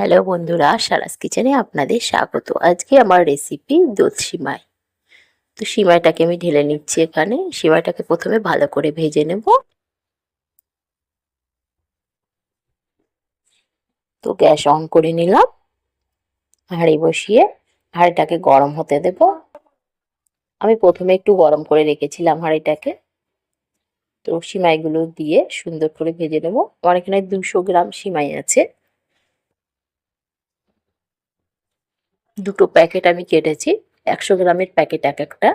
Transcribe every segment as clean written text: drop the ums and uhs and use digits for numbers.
Hello বন্ধুরা, সারাস কিচেনে আপনাদের স্বাগত। আজকে আমার রেসিপি দুধ সিমাই। তো সিমাইটাকে আমি ঢেলে নিচ্ছি এখানে। সিমাইটাকে প্রথমে ভালো করে ভেজে নেব। তো গ্যাস অন করে নিলাম, হাঁড়ি বসিয়ে হাঁড়িটাকে গরম হতে দেব। আমি প্রথমে একটু গরম করে রেখেছিলাম হাঁড়িটাকে। তো সিমাইগুলো দিয়ে সুন্দর করে ভেজে নেব। আমার এখানে 200 গ্রাম সিমাই আছে। দুটো প্যাকেট আমি কেটেছি, 100 গ্রামের প্যাকেট এক একটা।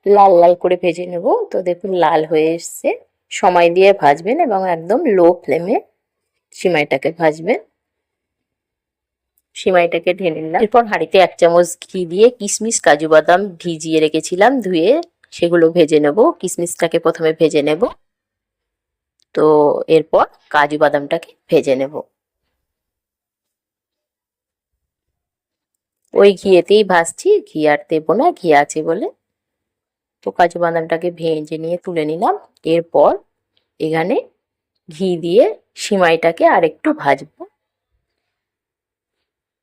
লাল লাল করে ভেজে নেব। তো দেখুন লাল হয়ে এসছে। সময় দিয়ে ভাজবেন এবং একদম লো ফ্লেমে সিমাইটাকে ভাজবেন। সিমাইটাকে ঢেলে নিলাম। এরপর হাঁড়িতে 1 চামচ ঘি দিয়ে কিশমিশ কাজু বাদাম ভিজিয়ে রেখেছিলাম ধুয়ে, সেগুলো ভেজে নেব। কিশমিশটাকে প্রথমে ভেজে নেব। তো এরপর কাজু বাদামটাকে ভেজে নেব। ওই ঘিয়েতেই ভাজছি, ঘি আর দেবো না, ঘি আছে বলে। তো কাজু বাদামটাকে ভেজে নিয়ে তুলে নিলাম। এরপর এখানে ঘি দিয়ে সিমাইটাকে আর একটু ভাজবো।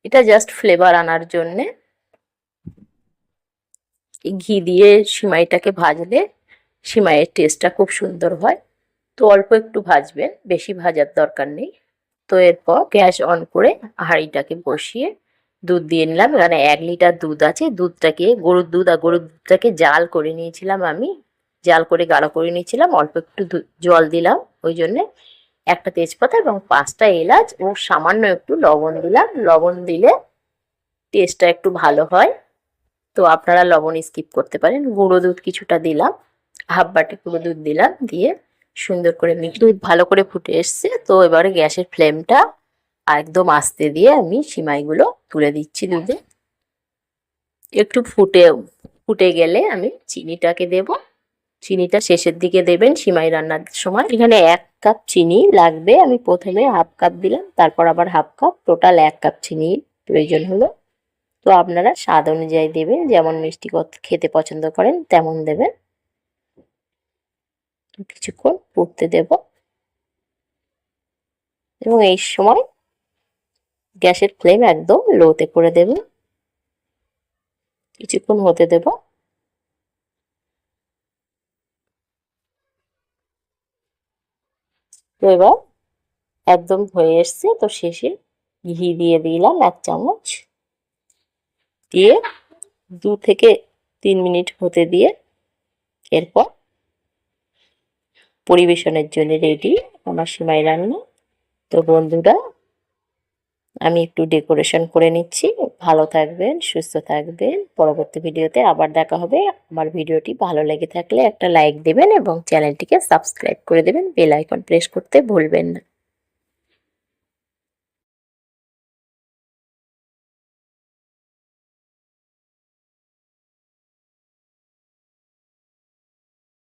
এটা জাস্ট ফ্লেভার আনার জন্যে। ঘি দিয়ে সিমাইটাকে ভাজলে সিমাইয়ের টেস্টটা খুব সুন্দর হয়। তো অল্প একটু ভাজবেন, বেশি ভাজার দরকার নেই। তো এরপর গ্যাস অন করে হাঁড়িটাকে বসিয়ে দুধ দিয়ে নিলাম। এখানে 1 লিটার দুধ আছে। দুধটাকে গরুর দুধ, আর গরুর দুধটাকে জাল করে নিয়েছিলাম আমি। জাল করে গাঢ় করে নিয়েছিলাম। অল্প একটু জল দিলাম ওই জন্যে। একটা তেজপাতা এবং 5টা এলাচ ও সামান্য একটু লবণ দিলাম। লবণ দিলে টেস্টটা একটু ভালো হয়। তো আপনারা লবণ স্কিপ করতে পারেন। গুঁড়ো দুধ কিছুটা দিলাম, হাফ বাটি গুঁড়ো দুধ দিলাম। দিয়ে সুন্দর করে দুধ ভালো করে ফুটে এসছে। তো এবারে গ্যাসের ফ্লেমটা একদম আস্তে দিয়ে আমি সিমাইগুলো তুলে দিচ্ছি দুধে। একটু ফুটে গেলে আমি চিনিটাকে দেব। চিনিটা শেষের দিকে দেবেন সিমাই রান্নার সময়। এখানে 1 কাপ চিনি লাগবে। আমি প্রথমে হাফ কাপ দিলাম, তারপর আবার হাফ কাপ, টোটাল 1 কাপ চিনির প্রয়োজন হলো। তো আপনারা স্বাদ অনুযায়ী দেবেন, যেমন মিষ্টি খেতে পছন্দ করেন তেমন দেবেন। কিছুক্ষণ ফুটতে দেব এবং এই সময় গ্যাসের ফ্লেম একদম লোতে করে দেবেন। কিছুক্ষণ হতে দেব। তো এবার একদম হয়ে এসছে। তো শেষে ঘি দিয়ে দিলাম 1 চামচ। দিয়ে 2 থেকে 3 মিনিট হতে দিয়ে এরপর পরিবেশনের জন্য রেডি আমার সিমাই রান্না। তো বন্ধুরা, আমি একটু ডেকোরেশন করে নিচ্ছি। ভালো থাকবেন, সুস্থ থাকবেন। পরবর্তী ভিডিওতে আবার দেখা হবে। আমার ভিডিওটি ভালো লেগে থাকলে একটা লাইক দেবেন এবং চ্যানেলটিকে সাবস্ক্রাইব করে দেবেন। বেল আইকন প্রেস করতে ভুলবেন না।